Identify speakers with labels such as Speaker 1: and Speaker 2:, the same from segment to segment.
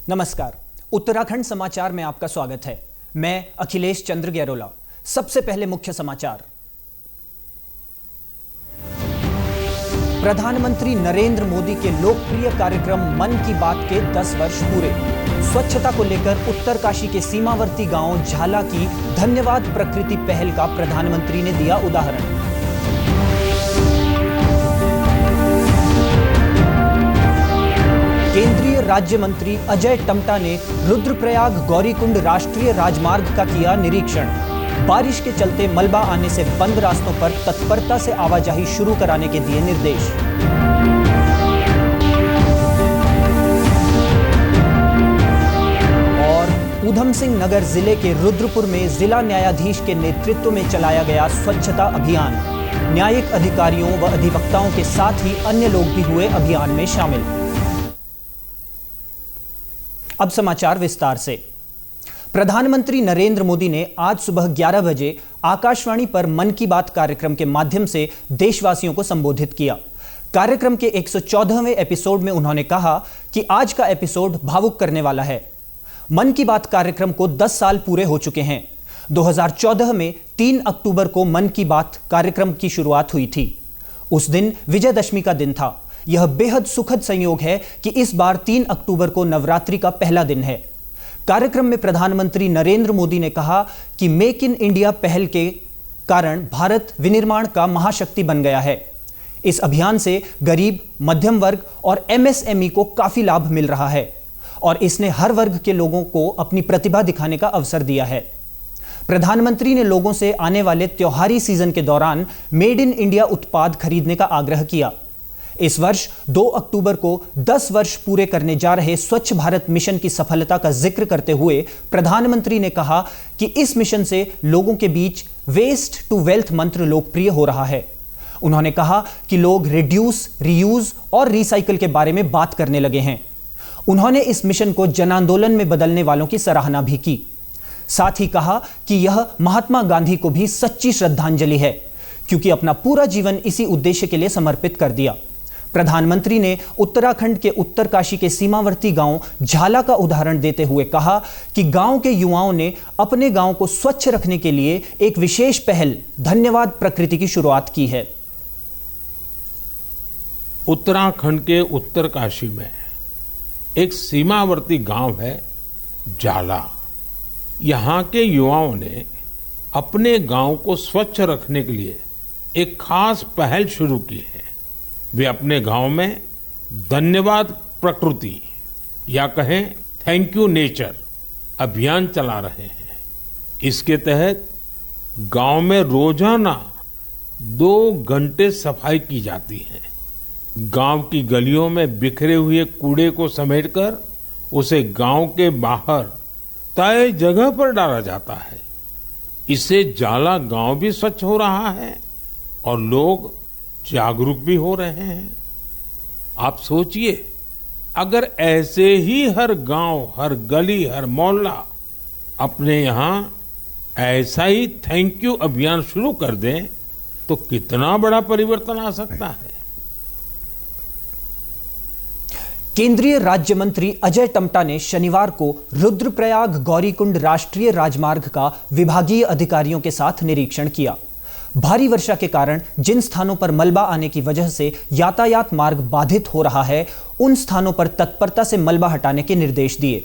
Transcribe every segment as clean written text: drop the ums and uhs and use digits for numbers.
Speaker 1: नमस्कार, उत्तराखंड समाचार में आपका स्वागत है। मैं अखिलेश चंद्र गैरोला। सबसे पहले मुख्य समाचार। प्रधानमंत्री नरेंद्र मोदी के लोकप्रिय कार्यक्रम मन की बात के 10 वर्ष पूरे। स्वच्छता को लेकर उत्तरकाशी के सीमावर्ती गांव झाला की धन्यवाद प्रकृति पहल का प्रधानमंत्री ने दिया उदाहरण। केंद्रीय राज्य मंत्री अजय टम्टा ने रुद्रप्रयाग गौरीकुंड राष्ट्रीय राजमार्ग का किया निरीक्षण। बारिश के चलते मलबा आने से बंद रास्तों पर तत्परता से आवाजाही शुरू कराने के दिए निर्देश। और ऊधम सिंह नगर जिले के रुद्रपुर में जिला न्यायाधीश के नेतृत्व में चलाया गया स्वच्छता अभियान। न्यायिक अधिकारियों व अधिवक्ताओं के साथ ही अन्य लोग भी हुए अभियान में शामिल। अब समाचार विस्तार से। प्रधानमंत्री नरेंद्र मोदी ने आज सुबह 11 बजे आकाशवाणी पर मन की बात कार्यक्रम के माध्यम से देशवासियों को संबोधित किया। कार्यक्रम के 114वें एपिसोड में उन्होंने कहा कि आज का एपिसोड भावुक करने वाला है। मन की बात कार्यक्रम को 10 साल पूरे हो चुके हैं। 2014 में 3 अक्टूबर को मन की बात कार्यक्रम की शुरुआत हुई थी। उस दिन विजयदशमी का दिन था। यह बेहद सुखद संयोग है कि इस बार 3 अक्टूबर को नवरात्रि का पहला दिन है। कार्यक्रम में प्रधानमंत्री नरेंद्र मोदी ने कहा कि मेक इन इंडिया पहल के कारण भारत विनिर्माण का महाशक्ति बन गया है। इस अभियान से गरीब, मध्यम वर्ग और एमएसएमई को काफी लाभ मिल रहा है और इसने हर वर्ग के लोगों को अपनी प्रतिभा दिखाने का अवसर दिया है। प्रधानमंत्री ने लोगों से आने वाले त्योहारी सीजन के दौरान मेड इन इंडिया उत्पाद खरीदने का आग्रह किया। इस वर्ष 2 अक्टूबर को 10 वर्ष पूरे करने जा रहे स्वच्छ भारत मिशन की सफलता का जिक्र करते हुए प्रधानमंत्री ने कहा कि इस मिशन से लोगों के बीच वेस्ट टू वेल्थ मंत्र लोकप्रिय हो रहा है। उन्होंने कहा कि लोग रिड्यूस, रीयूज और रिसाइकल के बारे में बात करने लगे हैं। उन्होंने इस मिशन को जन आंदोलन में बदलने वालों की सराहना भी की। साथ ही कहा कि यह महात्मा गांधी को भी सच्ची श्रद्धांजलि है, क्योंकि अपना पूरा जीवन इसी उद्देश्य के लिए समर्पित कर दिया। प्रधानमंत्री ने उत्तराखंड के उत्तरकाशी के सीमावर्ती गांव झाला का उदाहरण देते हुए कहा कि गांव के युवाओं ने अपने गांव को स्वच्छ रखने के लिए एक विशेष पहल धन्यवाद प्रकृति की शुरुआत की है।
Speaker 2: उत्तराखंड के उत्तरकाशी में एक सीमावर्ती गांव है झाला। यहां के युवाओं ने अपने गांव को स्वच्छ रखने के लिए एक खास पहल शुरू की है। वे अपने गांव में धन्यवाद प्रकृति या कहें थैंक यू नेचर अभियान चला रहे हैं। इसके तहत गांव में रोजाना 2 घंटे सफाई की जाती है। गांव की गलियों में बिखरे हुए कूड़े को समेटकर उसे गांव के बाहर तय जगह पर डाला जाता है। इससे झाला गांव भी स्वच्छ हो रहा है और लोग जागरूक भी हो रहे हैं। आप सोचिए, अगर ऐसे ही हर गांव, हर गली, हर मोहल्ला अपने यहां ऐसा ही थैंक यू अभियान शुरू कर दें तो कितना बड़ा परिवर्तन आ सकता है।
Speaker 1: केंद्रीय राज्य मंत्री अजय टम्टा ने शनिवार को रुद्रप्रयाग गौरीकुंड राष्ट्रीय राजमार्ग का विभागीय अधिकारियों के साथ निरीक्षण किया। भारी वर्षा के कारण जिन स्थानों पर मलबा आने की वजह से यातायात मार्ग बाधित हो रहा है, उन स्थानों पर तत्परता से मलबा हटाने के निर्देश दिए।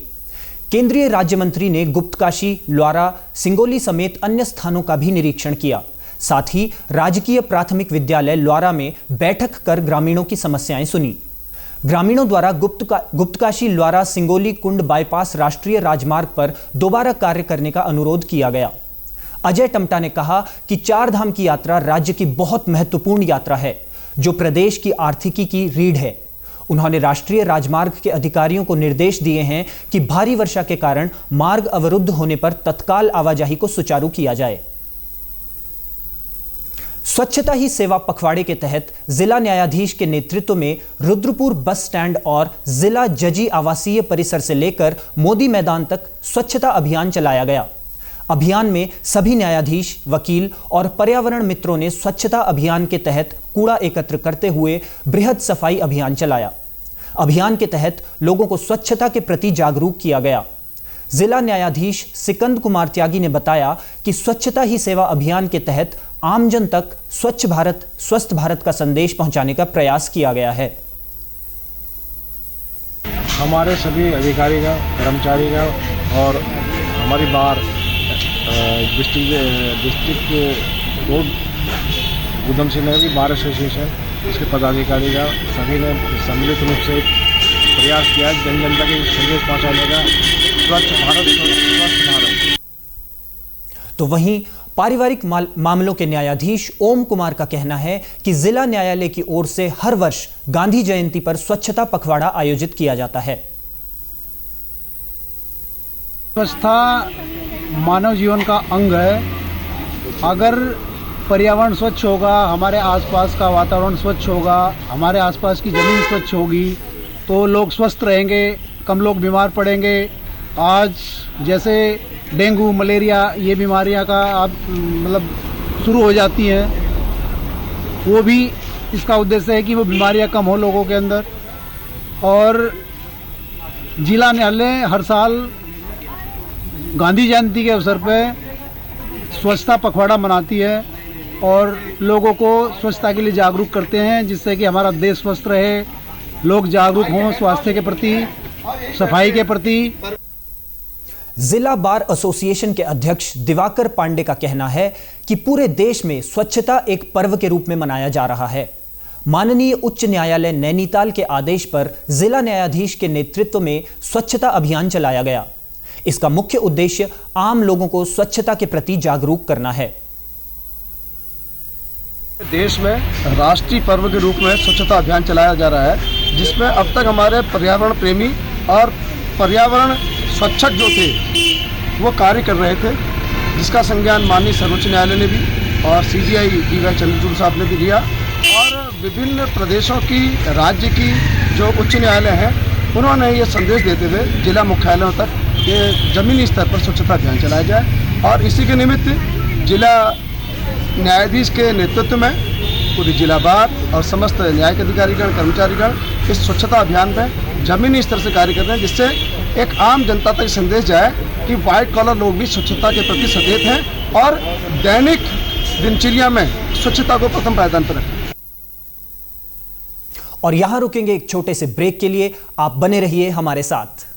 Speaker 1: केंद्रीय राज्य मंत्री ने गुप्तकाशी, ल्वारा, सिंगोली समेत अन्य स्थानों का भी निरीक्षण किया। साथ ही राजकीय प्राथमिक विद्यालय ल्वारा में बैठक कर ग्रामीणों की समस्याएं सुनी। ग्रामीणों द्वारा गुप्तकाशी ल्वारा सिंगोली कुंड बाईपास राष्ट्रीय राजमार्ग पर दोबारा कार्य करने का अनुरोध किया गया। अजय टम्टा ने कहा कि 4 धाम की यात्रा राज्य की बहुत महत्वपूर्ण यात्रा है, जो प्रदेश की आर्थिकी की रीढ़ है। उन्होंने राष्ट्रीय राजमार्ग के अधिकारियों को निर्देश दिए हैं कि भारी वर्षा के कारण मार्ग अवरुद्ध होने पर तत्काल आवाजाही को सुचारू किया जाए। स्वच्छता ही सेवा पखवाड़े के तहत जिला न्यायाधीश के नेतृत्व में रुद्रपुर बस स्टैंड और जिला जजी आवासीय परिसर से लेकर मोदी मैदान तक स्वच्छता अभियान चलाया गया। अभियान में सभी न्यायाधीश, वकील और पर्यावरण मित्रों ने स्वच्छता अभियान के तहत कूड़ा एकत्र करते हुए बृहद सफाई अभियान चलाया। अभियान के तहत लोगों को स्वच्छता के प्रति जागरूक किया गया। जिला न्यायाधीश सिकंद कुमार त्यागी ने बताया कि स्वच्छता ही सेवा अभियान के तहत आमजन तक स्वच्छ भारत स्वस्थ भारत का संदेश पहुंचाने का प्रयास किया गया है।
Speaker 3: हमारे सभी अधिकारीगण, कर्मचारीगण और हमारी बार डिस्ट्रिक्ट कोर्ट उधमसिंह नगर की बार एसोसिएशन, इसके पदाधिकारीगण सभी ने सम्मिलित रूप से प्रयास किया जन जनता के संदेश पहुंचाने का, स्वच्छ भारत स्वस्थ भारत।
Speaker 1: तो वहीं पारिवारिक मामलों के न्यायाधीश ओम कुमार का कहना है कि जिला न्यायालय की ओर से हर वर्ष गांधी जयंती पर स्वच्छता पखवाड़ा आयोजित किया जाता है।
Speaker 3: स्वच्छता मानव जीवन का अंग है। अगर पर्यावरण स्वच्छ होगा, हमारे आसपास का वातावरण स्वच्छ होगा, हमारे आसपास की ज़मीन स्वच्छ होगी, तो लोग स्वस्थ रहेंगे, कम लोग बीमार पड़ेंगे। आज जैसे डेंगू, मलेरिया ये बीमारियां का अब मतलब शुरू हो जाती हैं, वो भी इसका उद्देश्य है कि वो बीमारियां कम हो लोगों के अंदर। और जिला न्यायालय हर साल गांधी जयंती के अवसर पर स्वच्छता पखवाड़ा मनाती है और लोगों को स्वच्छता के लिए जागरूक करते हैं, जिससे कि हमारा देश स्वस्थ रहे, लोग जागरूक हों स्वास्थ्य के प्रति, सफाई के प्रति।
Speaker 1: जिला बार एसोसिएशन के अध्यक्ष दिवाकर पांडे का कहना है कि पूरे देश में स्वच्छता एक पर्व के रूप में मनाया जा रहा है। माननीय उच्च न्यायालय नैनीताल के आदेश पर जिला न्यायाधीश के नेतृत्व में स्वच्छता अभियान चलाया गया। इसका मुख्य उद्देश्य आम लोगों को स्वच्छता के प्रति जागरूक करना है।
Speaker 3: देश में राष्ट्रीय पर्व के रूप में स्वच्छता अभियान चलाया जा रहा है, जिसमें अब तक हमारे पर्यावरण प्रेमी और पर्यावरण स्वच्छक जो थे वो कार्य कर रहे थे, जिसका संज्ञान माननीय सर्वोच्च न्यायालय ने भी और CBI डी.वाई. चंद्रचूड़ साहब ने भी लिया। और विभिन्न प्रदेशों की, राज्य की जो उच्च न्यायालय हैं, उन्होंने ये संदेश देते हुए जिला मुख्यालयों तक ये जमीनी स्तर पर स्वच्छता अभियान चलाया जाए। और इसी के निमित्त जिला न्यायाधीश के नेतृत्व में पूरी जिला बार और समस्त न्यायिक अधिकारीगण, कर्मचारीगण इस स्वच्छता अभियान में जमीनी स्तर से कार्य कर रहे हैं, जिससे एक आम जनता तक संदेश जाए कि व्हाइट कॉलर लोग भी स्वच्छता के प्रति सचेत हैं और दैनिक दिनचर्या में स्वच्छता को प्रथम पायदान पर रखें।
Speaker 1: और यहां रुकेंगे एक छोटे से ब्रेक के लिए, आप बने रहिए हमारे साथ।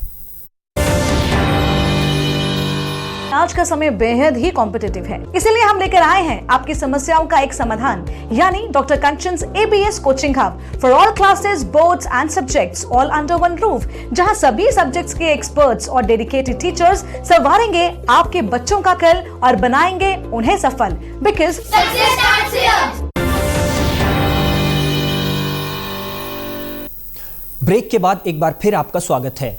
Speaker 4: आज का समय बेहद ही कॉम्पिटिटिव है, इसीलिए हम लेकर आए हैं आपकी समस्याओं का एक समाधान, यानी doctor Kanchan's ABS coaching hub for all classes, boards and subjects, all under one roof, जहां सभी सब्जेक्ट्स के एक्सपर्ट्स और डेडिकेटेड टीचर्स संवारेंगे आपके बच्चों का कल और बनाएंगे उन्हें सफल, because success starts here.
Speaker 1: Break के बाद एक बार फिर आपका स्वागत है।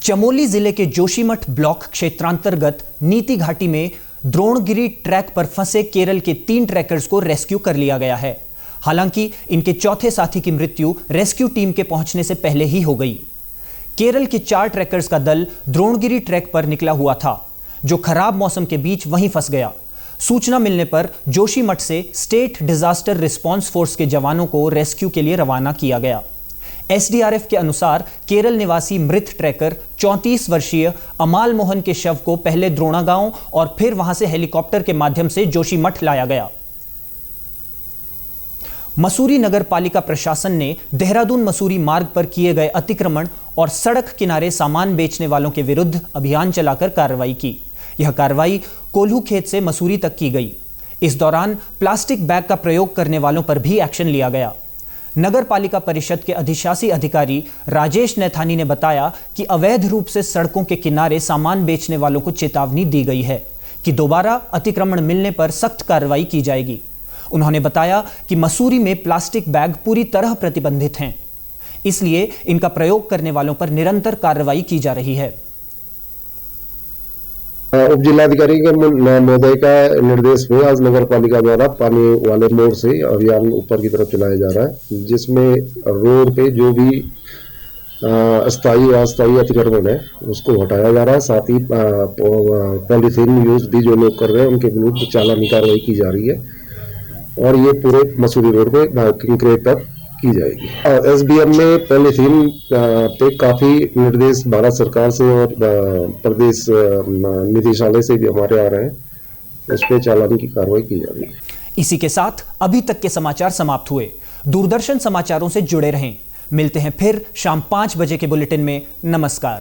Speaker 1: चमोली जिले के जोशीमठ ब्लॉक क्षेत्रांतर्गत नीति घाटी में द्रोणगिरी ट्रैक पर फंसे केरल के 3 ट्रैकर्स को रेस्क्यू कर लिया गया है। हालांकि इनके चौथे साथी की मृत्यु रेस्क्यू टीम के पहुंचने से पहले ही हो गई। केरल के 4 ट्रैकर्स का दल द्रोणगिरी ट्रैक पर निकला हुआ था, जो खराब मौसम के बीच वहीं फंस गया। सूचना मिलने पर जोशीमठ से स्टेट डिजास्टर रिस्पांस फोर्स के जवानों को रेस्क्यू के लिए रवाना किया गया। SDRF के अनुसार केरल निवासी मृत ट्रैकर 34 वर्षीय अमाल मोहन के शव को पहले द्रोणा गांव और फिर वहां से हेलीकॉप्टर के माध्यम से जोशीमठ लाया गया। मसूरी नगर पालिका प्रशासन ने देहरादून मसूरी मार्ग पर किए गए अतिक्रमण और सड़क किनारे सामान बेचने वालों के विरुद्ध अभियान चलाकर कार्रवाई की। यह कार्रवाई कोल्हू खेत से मसूरी तक की गई। इस दौरान प्लास्टिक बैग का प्रयोग करने वालों पर भी एक्शन लिया गया। नगर पालिका परिषद के अधिशासी अधिकारी राजेश नैथानी ने बताया कि अवैध रूप से सड़कों के किनारे सामान बेचने वालों को चेतावनी दी गई है कि दोबारा अतिक्रमण मिलने पर सख्त कार्रवाई की जाएगी। उन्होंने बताया कि मसूरी में प्लास्टिक बैग पूरी तरह प्रतिबंधित हैं, इसलिए इनका प्रयोग करने वालों पर निरंतर कार्रवाई की जा रही है।
Speaker 5: उप जिलाधिकारी के महोदय का निर्देश में आज नगर पालिका द्वारा पानी वाले मोड़ से अभियान ऊपर की तरफ चलाया जा रहा है, जिसमें रोड पे जो भी अस्थायी व अस्थायी अतिक्रमण है उसको हटाया जा रहा है। साथ ही पॉलीथीन यूज भी जो लोग कर रहे हैं उनके विरुद्ध चालानी कार्रवाई की जा रही है। और ये पूरे मसूरी रोड पे कंक्रीट पर की जाएगी। और एसबीएम में पॉलीथीन पे काफी निर्देश भारत सरकार से और प्रदेश निदेशालय से भी हमारे आ रहे हैं, उस पर चालान की कार्रवाई की जा रही है।
Speaker 1: इसी के साथ अभी तक के समाचार समाप्त हुए। दूरदर्शन समाचारों से जुड़े रहें। मिलते हैं फिर शाम 5 बजे के बुलेटिन में। नमस्कार।